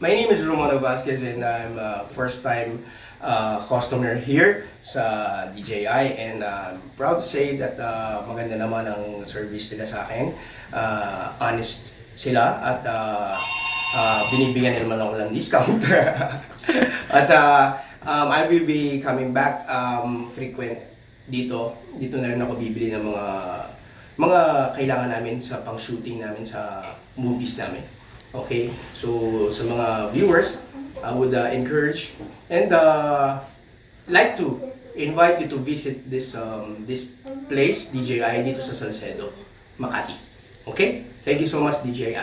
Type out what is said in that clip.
My name is Romano Vasquez and I'm a first time customer here sa DJI, and I'm proud to say that maganda naman ang service nila sa akin. Honest sila at binibigyan nila naman ako ng discount. At I will be coming back frequent dito. Dito na rin ako bibili ng mga kailangan namin sa pang-shooting namin sa movies namin. Okay, so sa mga viewers, I would encourage and like to invite you to visit this place, DJI, dito sa Salcedo, Makati. Okay? Thank you so much, DJI.